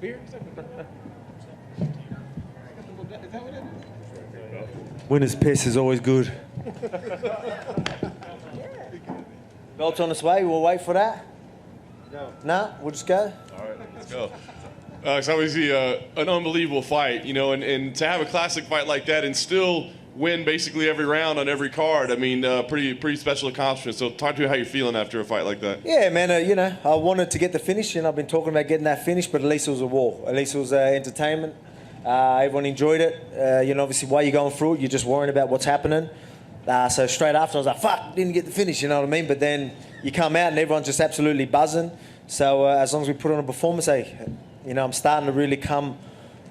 beer? Is that what it is? Winner's piss is always good. Belt's on its way. We'll wait for that. No, we'll just go. All right, let's go. It's obviously an unbelievable fight, you know, and to have a classic fight like that and still win basically every round on every card, I mean, pretty special accomplishment. So talk to me how you're feeling after a fight like that. Yeah, man, you know, I wanted to get the finish, and I've been talking about getting that finish, but at least it was a war. At least it was entertainment. Everyone enjoyed it. You know, obviously, while you're going through it, you're just worrying about what's happening. So straight after, I was like, fuck, didn't get the finish, you know what I mean? But then you come out and everyone's just absolutely buzzing. So as long as we put on a performance, hey, you know, I'm starting to really come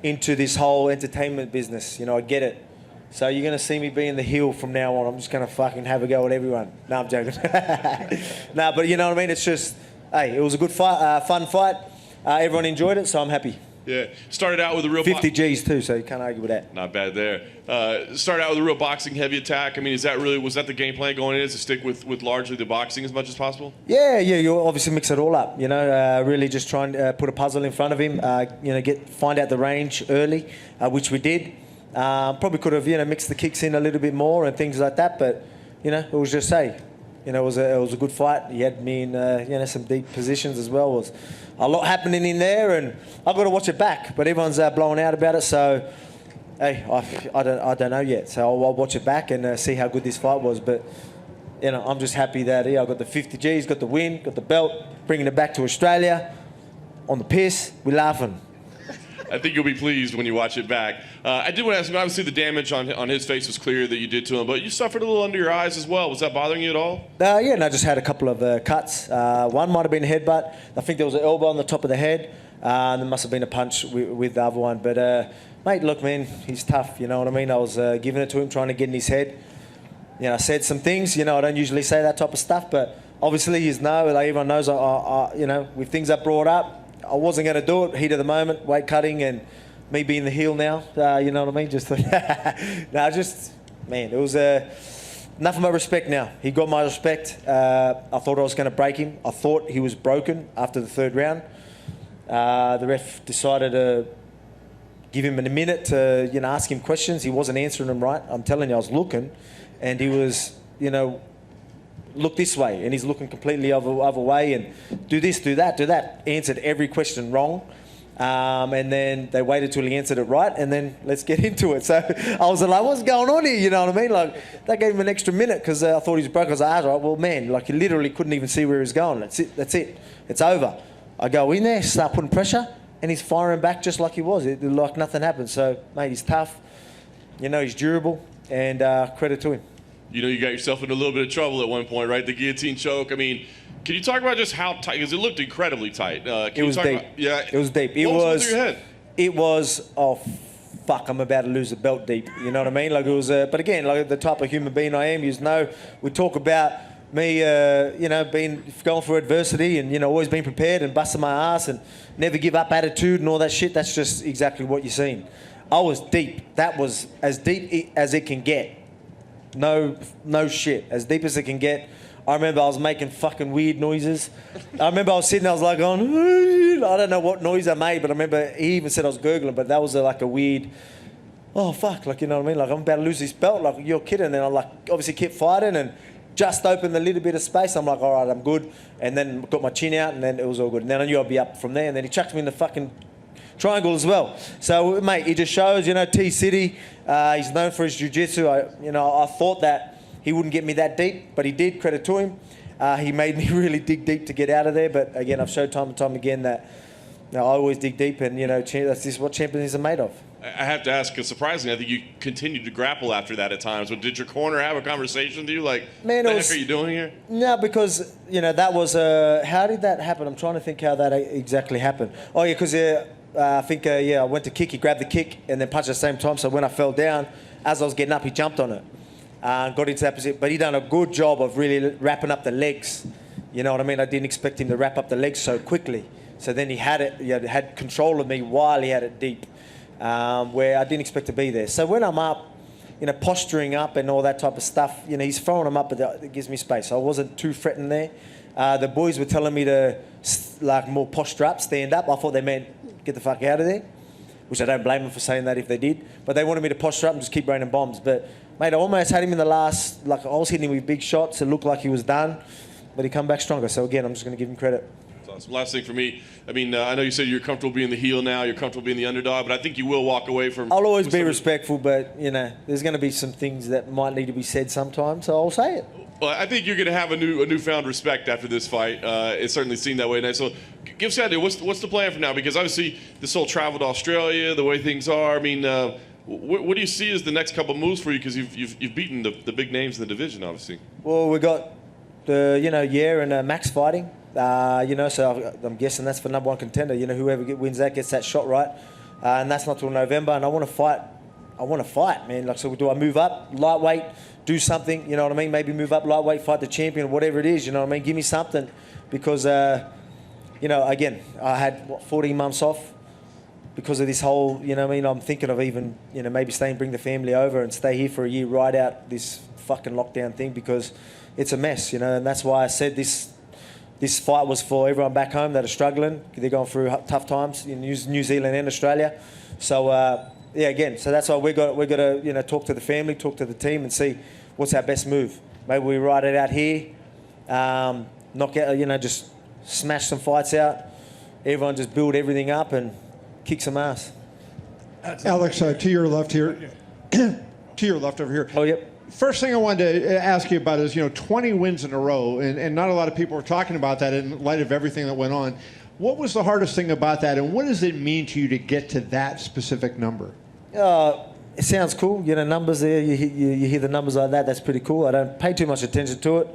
into this whole entertainment business. You know, I get it. So you're going to see me being the heel from now on. I'm just going to fucking have a go at everyone. No, I'm joking. No, but you know what I mean? It's just, hey, it was a good fight, fun fight. Everyone enjoyed it, so I'm happy. Yeah, started out with a real 50 G's too, so you can't argue with that. Not bad there. Started out with a real boxing heavy attack. I mean, was that the game plan going in, is to stick with largely the boxing as much as possible? Yeah, you obviously mix it all up. You know, really just try and put a puzzle in front of him. You know, find out the range early, which we did. Probably could have, you know, mixed the kicks in a little bit more and things like that, but you know, it was just you know, it was a good fight. He had me in you know, some deep positions as well. It was a lot happening in there, and I've got to watch it back. But everyone's blowing out about it, so hey, I don't know yet. So I'll watch it back and see how good this fight was. But you know, I'm just happy that I got the 50 G's, got the win, got the belt, bringing it back to Australia on the piss. We're laughing. I think you'll be pleased when you watch it back. I did want to ask you, obviously the damage on his face was clear that you did to him, but you suffered a little under your eyes as well. Was that bothering you at all? Yeah, no, I just had a couple of cuts. One might have been a headbutt. I think there was an elbow on the top of the head. And there must have been a punch with the other one. But, mate, look, man, he's tough, you know what I mean? I was giving it to him, trying to get in his head. You know, I said some things, you know, I don't usually say that type of stuff, but obviously like everyone knows, you know, with things that brought up, I wasn't going to do it, heat of the moment, weight cutting, and me being the heel now, you know what I mean? Just, man, it was nothing but respect now. He got my respect. I thought I was going to break him. I thought he was broken after the third round. The ref decided to give him a minute to, you know, ask him questions. He wasn't answering them right. I'm telling you, I was looking, and he was, you know, look this way, and he's looking completely other way, and do this, do that. Answered every question wrong, and then they waited till he answered it right, and then let's get into it. So I was like, what's going on here? You know what I mean? Like, they gave him an extra minute because I thought he was broke. I was like, all right, well, man, like, he literally couldn't even see where he was going. That's it. It's over. I go in there, start putting pressure, and he's firing back just like he was. Like nothing happened. So, mate, he's tough. You know, he's durable, and credit to him. You know, you got yourself in a little bit of trouble at one point, right? The guillotine choke. I mean, can you talk about just how tight? Because it looked incredibly tight. It was deep. Yeah, it was deep. What was through your head? It was, oh, fuck, I'm about to lose the belt deep. You know what I mean? Like, it was, but again, like the type of human being I am, you know, we talk about me, you know, going through adversity and, you know, always being prepared and busting my ass and never give up attitude and all that shit. That's just exactly what you're seeing. I was deep. That was as deep as it can get. No shit. As deep as it can get. I remember I was making fucking weird noises. I remember I was sitting, I was like going, I don't know what noise I made, but I remember he even said I was gurgling, but that was like a weird, oh fuck, like, you know what I mean? Like, I'm about to lose this belt, like, you're kidding. And then I like obviously kept fighting and just opened a little bit of space. I'm like, all right, I'm good. And then got my chin out and then it was all good. And then I knew I'd be up from there. And then he chucked me in the fucking triangle as well. So, mate, it just shows, you know, T-City, he's known for his jiu-jitsu. I thought that he wouldn't get me that deep, but he did, credit to him. He made me really dig deep to get out of there. But, again, I've showed time and time again that, you know, I always dig deep and, you know, that's just what champions are made of. I have to ask, because surprisingly, I think you continued to grapple after that at times. But did your corner have a conversation with you? Like, what the heck are you doing here? No, because, you know, that was, how did that happen? I'm trying to think how that exactly happened. Oh, yeah, because I think, I went to kick. He grabbed the kick and then punched at the same time. So when I fell down, as I was getting up, he jumped on it and got into that position. But he done a good job of really wrapping up the legs. You know what I mean? I didn't expect him to wrap up the legs so quickly. So then he had control of me while he had it deep, where I didn't expect to be there. So when I'm up, you know, posturing up and all that type of stuff, you know, he's throwing them up, but it gives me space. So I wasn't too threatened there. The boys were telling me to, like, more posture up, stand up. I thought they meant get the fuck out of there, which I don't blame them for saying that if they did. But they wanted me to posture up and just keep raining bombs. But, mate, I almost had him in the last, like I was hitting him with big shots. It looked like he was done, but he come back stronger. So, again, I'm just going to give him credit. Awesome. Last thing for me, I mean, I know you said you're comfortable being the heel now, you're comfortable being the underdog, but I think you will walk away from... I'll always be respectful, but, you know, there's going to be some things that might need to be said sometimes, so I'll say it. Well, I think you're going to have a newfound respect after this fight. It certainly seemed that way. And so give us an idea, what's the plan for now? Because obviously this whole travel to Australia, the way things are, I mean, what do you see as the next couple moves for you? Because you've beaten the big names in the division, obviously. Well, we got, Yair and Max fighting. So I'm guessing that's for number one contender. You know, whoever wins that gets that shot right. And that's not till November. And I want to fight, man. Like, so do I move up, lightweight, do something, you know what I mean? Maybe move up lightweight, fight the champion, whatever it is, you know what I mean? Give me something. Because, again, I had, 14 months off because of this whole, you know what I mean? I'm thinking of even, maybe bring the family over and stay here for a year, ride out this fucking lockdown thing because it's a mess, and that's why I said this fight was for everyone back home that are struggling. They're going through tough times in New Zealand and Australia. So, so that's why we got to, talk to the family, talk to the team and see what's our best move. Maybe we ride it out here, knock out, just smash some fights out. Everyone just build everything up and kick some ass. Alex, to your left here, to your left over here. Oh, yep. First thing I wanted to ask you about is, 20 wins in a row, and not a lot of people are talking about that in light of everything that went on. What was the hardest thing about that, and what does it mean to you to get to that specific number? It sounds cool, numbers there. You hear the numbers like that. That's pretty cool. I don't pay too much attention to it.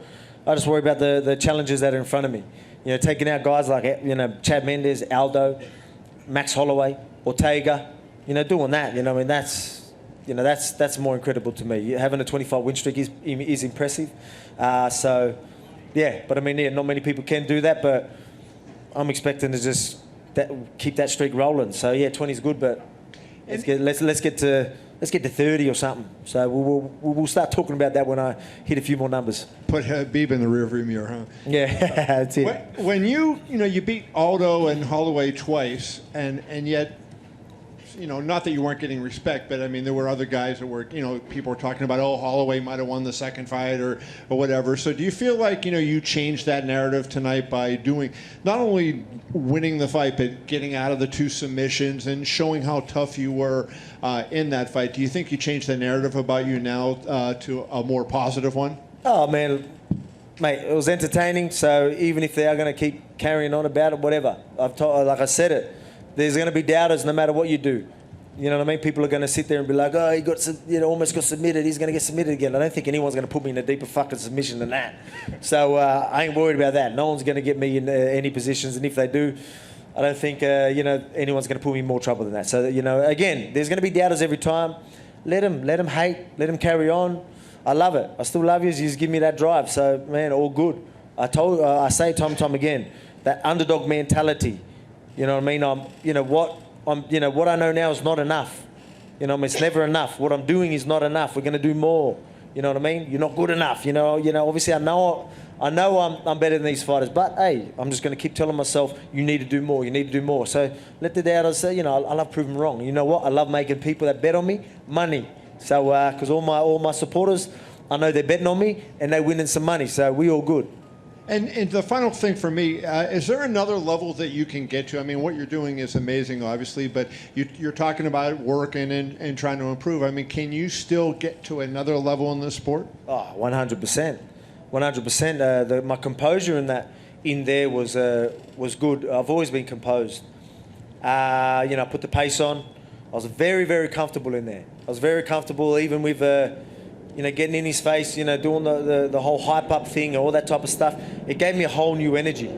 I just worry about the challenges that are in front of me. Taking out guys like Chad Mendes, Aldo, Max Holloway, Ortega. Doing that. I mean that's more incredible to me. Having a 25 win streak is impressive. But I mean, not many people can do that. But I'm expecting to just keep that streak rolling. So 20 is good, but let's get to 30 or something. So we'll start talking about that when I hit a few more numbers. Put Habib in the rearview mirror, huh? Yeah, that's it. When you beat Aldo and Holloway twice, and yet, not that you weren't getting respect, but I mean, there were other guys that were, people were talking about, oh, Holloway might have won the second fight or whatever. So do you feel like, you changed that narrative tonight by not only winning the fight, but getting out of the 2 submissions and showing how tough you were in that fight? Do you think you changed the narrative about you now to a more positive one? Oh, man, mate, it was entertaining. So even if they are going to keep carrying on about it, whatever, like I said it, there's going to be doubters no matter what you do. You know what I mean? People are going to sit there and be like, oh, he almost got submitted. He's going to get submitted again. I don't think anyone's going to put me in a deeper fucking submission than that. So I ain't worried about that. No one's going to get me in any positions. And if they do, I don't think, anyone's going to put me in more trouble than that. So, again, there's going to be doubters every time. Let them hate. Let them carry on. I love it. I still love you. You just give me that drive. So, man, all good. I say it time and time again, that underdog mentality. You know what I mean? What I know now is not enough. It's never enough. What I'm doing is not enough. We're going to do more. You know what I mean? You're not good enough. Obviously I know I'm better than these fighters, but hey, I'm just going to keep telling myself, you need to do more. You need to do more. So let the doubters say, I love proving wrong. You know what? I love making people that bet on me money. So because all my supporters, I know they're betting on me and they're winning some money. So we all good. And the final thing for me, is there another level that you can get to? I mean, what you're doing is amazing, obviously, but you're talking about working and trying to improve. I mean, can you still get to another level in this sport? Oh, 100%. 100%. My composure in there was good. I've always been composed. I put the pace on. I was very, very comfortable in there. I was very comfortable even with... getting in his face, doing the whole hype up thing, all that type of stuff. It gave me a whole new energy.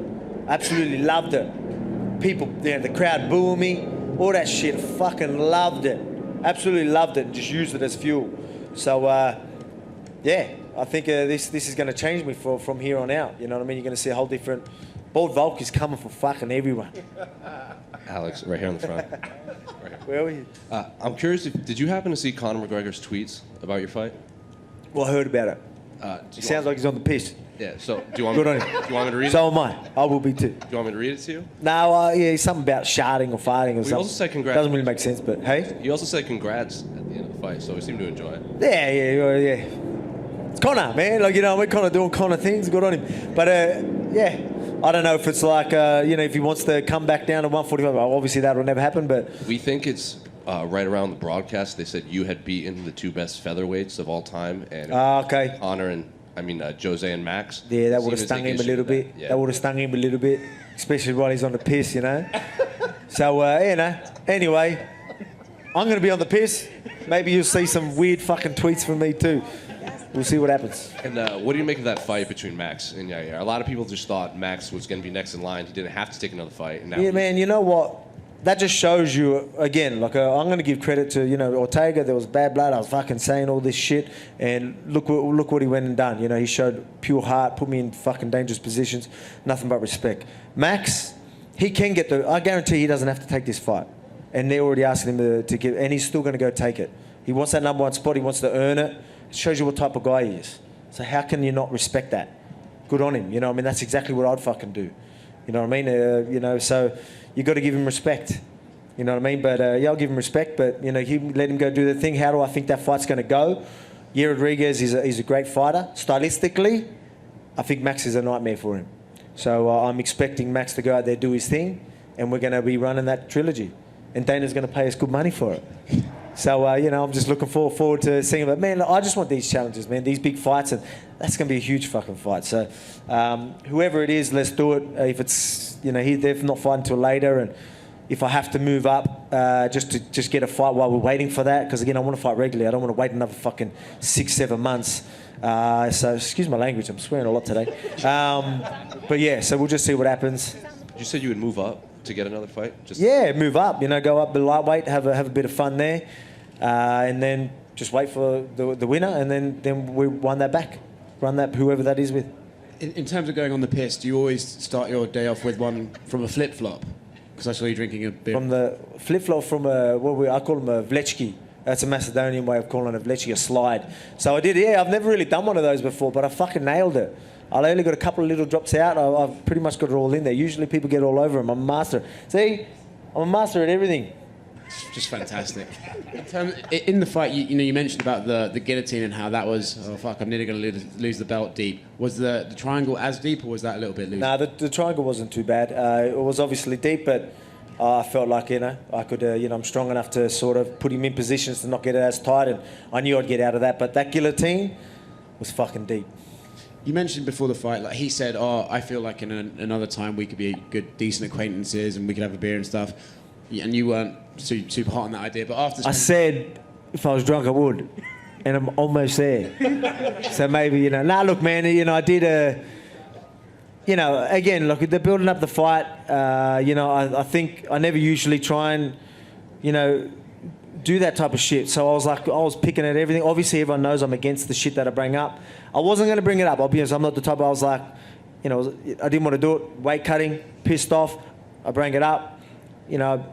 Absolutely loved it. People, the crowd booing me, all that shit. Fucking loved it. Absolutely loved it. And just used it as fuel. So, I think this is going to change me from here on out. You know what I mean? You're going to see a whole different... Bald Volk is coming for fucking everyone. Alex, right here on the front. Right here. Where were you? I'm curious, did you happen to see Conor McGregor's tweets about your fight? Well, I heard about it. He sounds like he's on the piss. Yeah. So do you want Good me, on do him. you want me to read it? So am I. I will be too. Do you want me to read it to you? No, yeah, something about sharding or farting or something. also said congrats. Doesn't really make sense, but hey. You also said congrats at the end of the fight, so we seem to enjoy it. Yeah. It's Connor, man. Like, you know, we're kind of doing Connor things. Good on him. But, yeah, I don't know if it's like, you know, if he wants to come back down to 145. Well, obviously, that will never happen, but... We think it's right around the broadcast. They said you had beaten the 2 best featherweights of all time. And okay. Connor and, Jose and Max. Yeah, that would have Seemed to stung take him a issue little with bit. that. Yeah. That would have stung him a little bit, especially while he's on the piss, you know. So, you know, anyway, I'm going to be on the piss. Maybe you'll see some weird fucking tweets from me too. We'll see what happens. And what do you make of that fight between Max and Yair? A lot of people just thought Max was going to be next in line. He didn't have to take another fight. And now Yeah, man, you know what? That just shows you, again, like I'm going to give credit to, you know, Ortega. There was bad blood. I was fucking saying all this shit. And look what he went and done. You know, he showed pure heart, put me in fucking dangerous positions. Nothing but respect. Max, he can get I guarantee he doesn't have to take this fight. And they're already asking him to give, and he's still going to go take it. He wants that number 1 spot. He wants to earn it. It shows you what type of guy he is. So how can you not respect that? Good on him. You know what I mean? That's exactly what I'd fucking do. You know what I mean? You know, so you got to give him respect. You know what I mean? But yeah, I'll give him respect. But you know, let him go do the thing. How do I think that fight's going to go? Yair Rodriguez is a great fighter. Stylistically, I think Max is a nightmare for him. So I'm expecting Max to go out there, do his thing, and we're going to be running that trilogy. And Dana's going to pay us good money for it. So, you know, I'm just looking forward to seeing it. But, man, I just want these challenges, man, these big fights. And that's going to be a huge fucking fight. So, whoever it is, let's do it. If it's, you know, they're not fighting until later. And if I have to move up just to get a fight while we're waiting for that, because, again, I want to fight regularly. I don't want to wait another fucking 6-7 months. So, excuse my language. I'm swearing a lot today. But, yeah, so we'll just see what happens. You said you would move up to get another fight? Yeah, move up. You know, go up the lightweight, have a bit of fun there. And then just wait for the winner, and then we run that back, whoever that is with. In terms of going on the piss, do you always start your day off with one from a flip flop? Because I saw you drinking a beer. From the flip flop from I call them a vlečki. That's a Macedonian way of calling a vlečki, a slide. So I did. Yeah, I've never really done one of those before, but I fucking nailed it. I only got a couple of little drops out. I've pretty much got it all in there. Usually people get all over them. I'm a master. See, I'm a master at everything. Just fantastic. In the fight, you mentioned about the guillotine and how that was, oh fuck, I'm nearly going to lose the belt deep. Was the triangle as deep, or was that a little bit loose? No, the triangle wasn't too bad. It was obviously deep, but I felt like, you know, I could, you know, I'm strong enough to sort of put him in positions to not get it as tight, and I knew I'd get out of that. But that guillotine was fucking deep. You mentioned before the fight, like he said, oh, I feel like in another time we could be good, decent acquaintances and we could have a beer and stuff. And you weren't super hot on that idea, but after... I said if I was drunk I would, and I'm almost there. So maybe, you know... Nah, look, man, you know, I did you know, again, look, they're building up the fight. You know, I think I never usually try and, you know, do that type of shit. So I was picking at everything. Obviously, everyone knows I'm against the shit that I bring up. I wasn't going to bring it up. I'll be honest, I'm not the type. I was like, you know, I didn't want to do it. Weight cutting, pissed off. I bring it up. You know,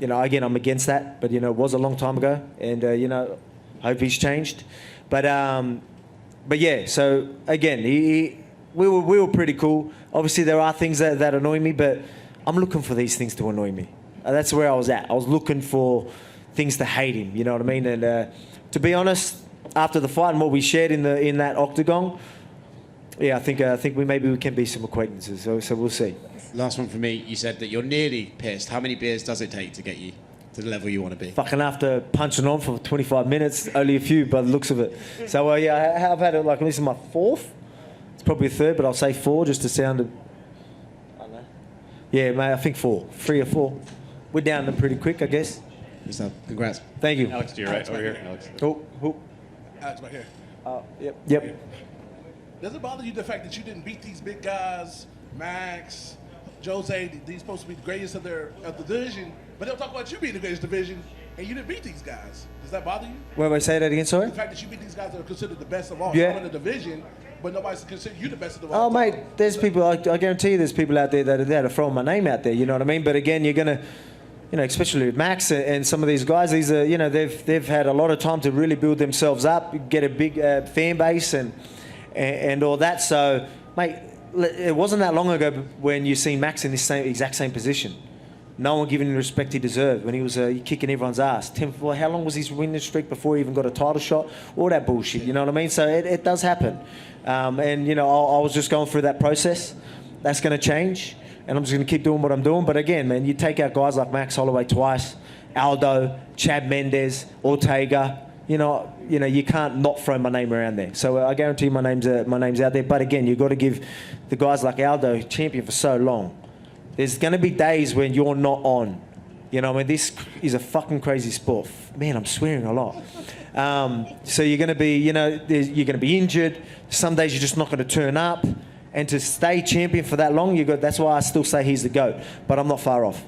again, I'm against that. But, you know, it was a long time ago. And, you know, I hope he's changed. But yeah, so, again, we were pretty cool. Obviously, there are things that annoy me, but I'm looking for these things to annoy me. That's where I was at. I was looking for things to hate him, you know what I mean? And to be honest, after the fight and what we shared in that octagon, yeah, I think we can be some acquaintances. So we'll see. Last one for me. You said that you're nearly pissed. How many beers does it take to get you to the level you want to be? Fucking after punching on for 25 minutes, only a few by the looks of it. So yeah, I've had it like this is my fourth. It's probably a third, but I'll say 4 just to sound. I don't know. Yeah, mate, I think 4, 3 or 4. We're down them pretty quick, I guess. So, congrats. Thank you. Alex, to your right, over here. Alex. Who? Alex, right here. Yep. Does it bother you the fact that you didn't beat these big guys, Max, Jose? These supposed to be the greatest of the division, but they'll talk about you being the greatest division, and you didn't beat these guys. Does that bother you? Wait, say that again, sorry? The fact that you beat these guys that are considered the best of all Yeah. time in the division, but nobody's considered you the best of the Oh, all time. mate, there's people, I guarantee you there's people out there that are throwing my name out there, you know what I mean? But again, you're going to, you know, especially with Max and some of these guys, these are, you know, they've had a lot of time to really build themselves up, get a big fan base, and and all that. So, mate, it wasn't that long ago when you seen Max in this exact same position. No one giving him the respect he deserved when he was kicking everyone's ass. How long was his winning streak before he even got a title shot? All that bullshit, you know what I mean? So it does happen. And, you know, I was just going through that process. That's going to change, and I'm just going to keep doing what I'm doing. But again, man, you take out guys like Max Holloway twice, Aldo, Chad Mendes, Ortega. You know, you can't not throw my name around there. So I guarantee my name's out there. But again, you've got to give the guys like Aldo, champion for so long. There's going to be days when you're not on. You know, I mean, this is a fucking crazy sport. Man, I'm swearing a lot. So you're going to be, you know, you're going to be injured. Some days you're just not going to turn up. And to stay champion for that long, that's why I still say he's the GOAT. But I'm not far off.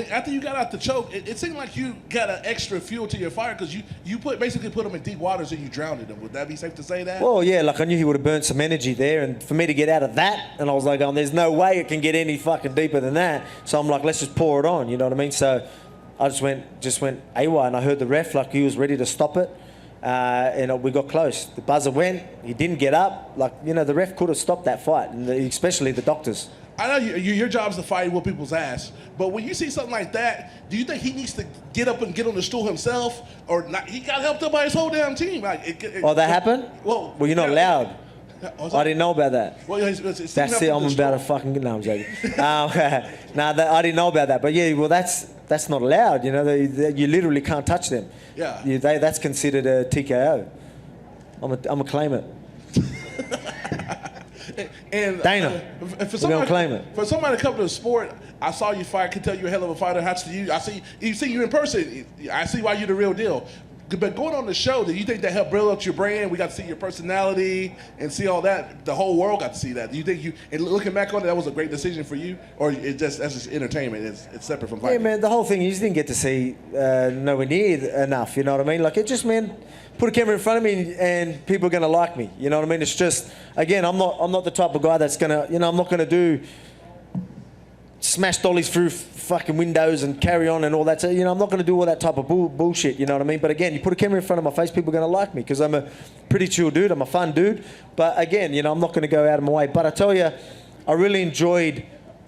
After you got out the choke, it seemed like you got an extra fuel to your fire because you basically put them in deep waters and you drowned them. Would that be safe to say that? Well, yeah, like I knew he would have burnt some energy there, and for me to get out of that, and I was like, there's no way it can get any fucking deeper than that. So I'm like, let's just pour it on, you know what I mean? So I just went AWOL, and I heard the ref like he was ready to stop it, and we got close. The buzzer went, he didn't get up. Like, you know, the ref could have stopped that fight, and especially the doctors. I know your job is to fight and whoop people's ass, but when you see something like that, do you think he needs to get up and get on the stool himself, or not? He got helped up by his whole damn team. That happened? Well, you're not loud. I didn't know about that. Well, that's it. I'm about to fucking. No, I'm joking. I didn't know about that. But yeah, well, that's not allowed. You know, you literally can't touch them. Yeah. That's considered a TKO. I'm a claim it. And Dana, we're gonna claim it. For somebody to come to the sport, I saw you fight. I can tell you're a hell of a fighter. Hats to you. I see you in person. I see why you're the real deal. But going on the show, do you think that helped build up your brand? We got to see your personality and see all that. The whole world got to see that. Do you think and looking back on it, that was a great decision for you, or that's just entertainment? It's separate from fighting. Yeah, man. The whole thing, you just didn't get to see nowhere near enough. You know what I mean? Like, it just meant put a camera in front of me and people are gonna like me. You know what I mean? It's just, again, I'm not the type of guy that's gonna, you know, I'm not gonna do smash dollies through fucking windows and carry on and all that. So, you know, I'm not going to do all that type of bullshit, you know what I mean? But again, you put a camera in front of my face, people are going to like me because I'm a pretty chill dude. I'm a fun dude. But again, you know, I'm not going to go out of my way. But I tell you, I really enjoyed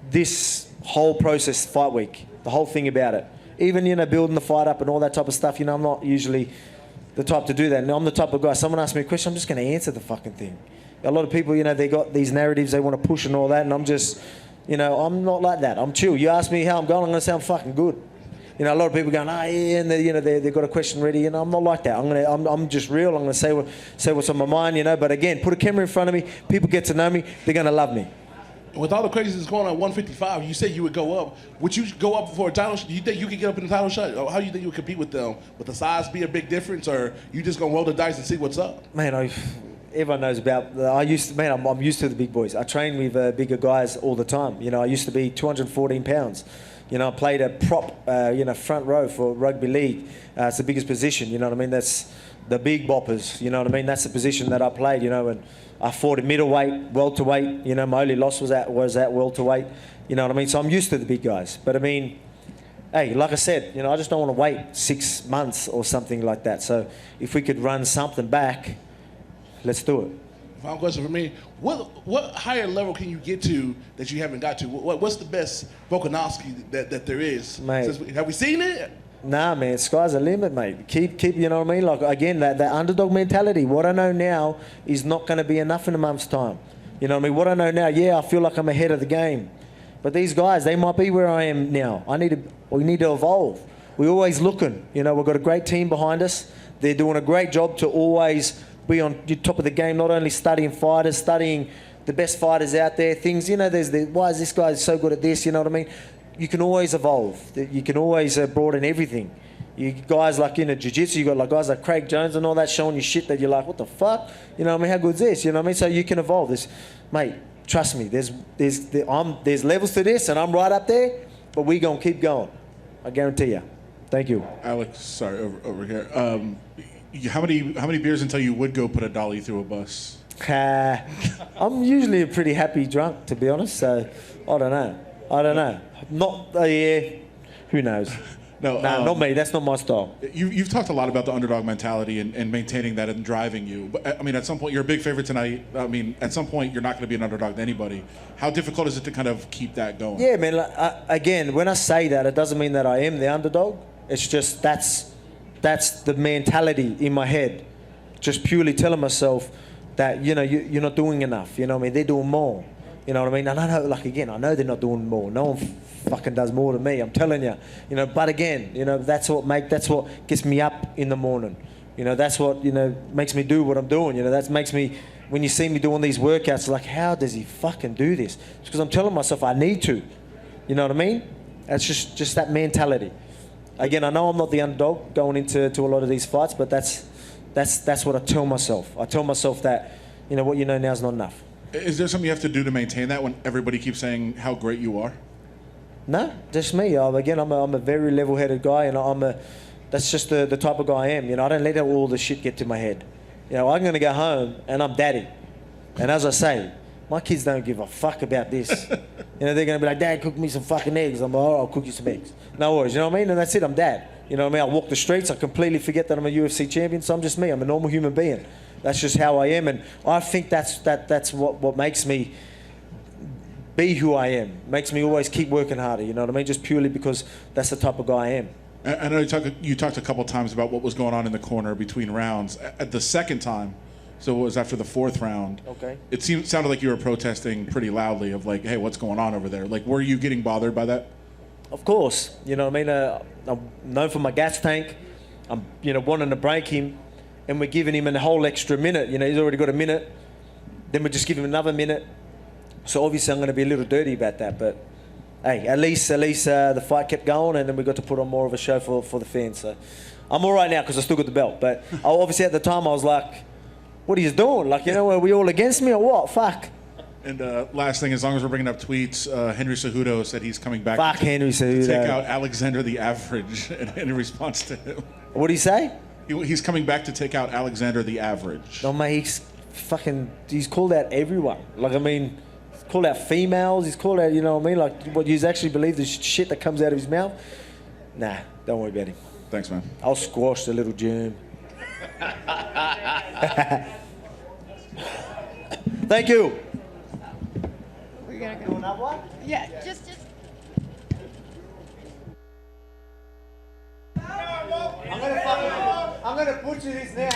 this whole process, fight week, the whole thing about it. Even, you know, building the fight up and all that type of stuff, you know, I'm not usually the type to do that. And I'm the type of guy, someone asks me a question, I'm just going to answer the fucking thing. A lot of people, you know, they got these narratives they want to push and all that, and I'm just... You know, I'm not like that. I'm chill. You ask me how I'm going, I'm going to say I'm fucking good. You know, a lot of people going, yeah, and they've got a question ready, and I'm not like that. I'm just real. I'm going to say what's on my mind, you know. But again, put a camera in front of me. People get to know me. They're going to love me. With all the craziness going on at 155, you said you would go up. Would you go up for a title? Do you think you could get up in the title shot? Or how do you think you would compete with them? Would the size be a big difference, or you just going to roll the dice and see what's up? Man, everyone knows about. I'm used to the big boys. I train with bigger guys all the time. You know, I used to be 214 pounds. You know, I played a prop, front row for rugby league. It's the biggest position. You know what I mean? That's the big boppers. You know what I mean? That's the position that I played. You know, and I fought at middleweight, welterweight. You know, my only loss was at welterweight. You know what I mean? So I'm used to the big guys. But I mean, hey, like I said, you know, I just don't want to wait 6 months or something like that. So if we could run something back. Let's do it. Final question for me. What higher level can you get to that you haven't got to? What's the best Volkanovski that there is? Mate. Have we seen it? Nah, man. Sky's the limit, mate. Keep. You know what I mean? Like, again, that underdog mentality. What I know now is not going to be enough in a month's time. You know what I mean? What I know now, yeah, I feel like I'm ahead of the game. But these guys, they might be where I am now. We need to evolve. We're always looking. You know, we've got a great team behind us. They're doing a great job to always be on the top of the game, not only studying fighters, studying the best fighters out there, things, you know, why is this guy so good at this, you know what I mean? You can always evolve. You can always broaden everything. You guys like, you know, jiu-jitsu, you got like guys like Craig Jones and all that showing you shit that you're like, what the fuck? You know what I mean? How good's this? You know what I mean? So you can evolve. Mate, trust me, there's levels to this and I'm right up there, but we gonna keep going. I guarantee you. Thank you. Alex, sorry, over here. How many beers until you would go put a dolly through a bus? I'm usually a pretty happy drunk, to be honest. So I don't know. Not yeah. Who knows? No, Nah, not me. That's not my style. You've talked a lot about the underdog mentality and maintaining that and driving you. But I mean, at some point, you're a big favorite tonight. I mean, at some point, you're not going to be an underdog to anybody. How difficult is it to kind of keep that going? Yeah, man. Like, again, when I say that, it doesn't mean that I am the underdog. It's just that's the mentality in my head. Just purely telling myself that, you know, you're not doing enough. You know what I mean? They're doing more. You know what I mean? And I know, like, again, I know they're not doing more. No one fucking does more than me. I'm telling you. You know, but again, you know, that's what gets me up in the morning. You know, that's what, you know, makes me do what I'm doing. You know, that makes me, when you see me doing these workouts, like, how does he fucking do this? It's because I'm telling myself I need to. You know what I mean? It's just that mentality. Again, I know I'm not the underdog going into a lot of these fights, but that's what I tell myself. I tell myself that, you know, what you know now is not enough. Is there something you have to do to maintain that when everybody keeps saying how great you are? No, just me. Again, I'm a very level-headed guy, and that's just the type of guy I am. You know, I don't let all the shit get to my head. You know, I'm going to go home, and I'm daddy. And as I say, my kids don't give a fuck about this. You know, they're going to be like, Dad, cook me some fucking eggs. I'm like, all right, I'll cook you some eggs. No worries, you know what I mean? And that's it, I'm dad. You know what I mean? I walk the streets, I completely forget that I'm a UFC champion, so I'm just me. I'm a normal human being. That's just how I am, and I think that's what makes me be who I am. Makes me always keep working harder, you know what I mean? Just purely because that's the type of guy I am. I know you talked a couple times about what was going on in the corner between rounds. At the second time, so it was after the fourth round. Okay. It sounded like you were protesting pretty loudly of like, hey, what's going on over there? Like, were you getting bothered by that? Of course. You know what I mean? I'm known for my gas tank. I'm, you know, wanting to break him, and we're giving him a whole extra minute. You know, he's already got a minute. Then we just give him another minute. So obviously I'm going to be a little dirty about that, but hey, at least the fight kept going, and then we got to put on more of a show for the fans. So I'm all right now because I still got the belt. But obviously at the time I was like, what are you doing? Like, you know, are we all against me or what? Fuck. And last thing, as long as we're bringing up tweets, Henry Cejudo said he's coming back Henry Cejudo. to take out Alexander the Average in response to him. What did he say? He's coming back to take out Alexander the Average. No, mate, he's called out everyone. Like, I mean, he's called out females, he's called out, you know what I mean? Like, what, you actually believe the shit that comes out of his mouth? Nah, don't worry about him. Thanks, man. I'll squash the little germ. Thank you. We're gonna go. Do another one? Yeah, just. I'm gonna butcher this now.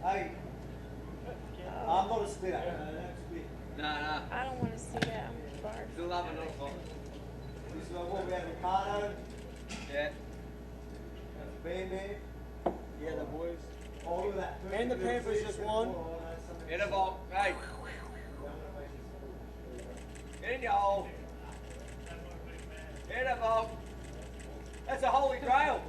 Hey, I'm not a spitter. I don't want to see that. I'm barred. This is what we have Ricardo. Yeah. Bam Bam. Yeah, the boys. Oh, look at that. And the Panthers just won. Get a ball. Hey. Get in your hole. Get a ball. That's a holy grail.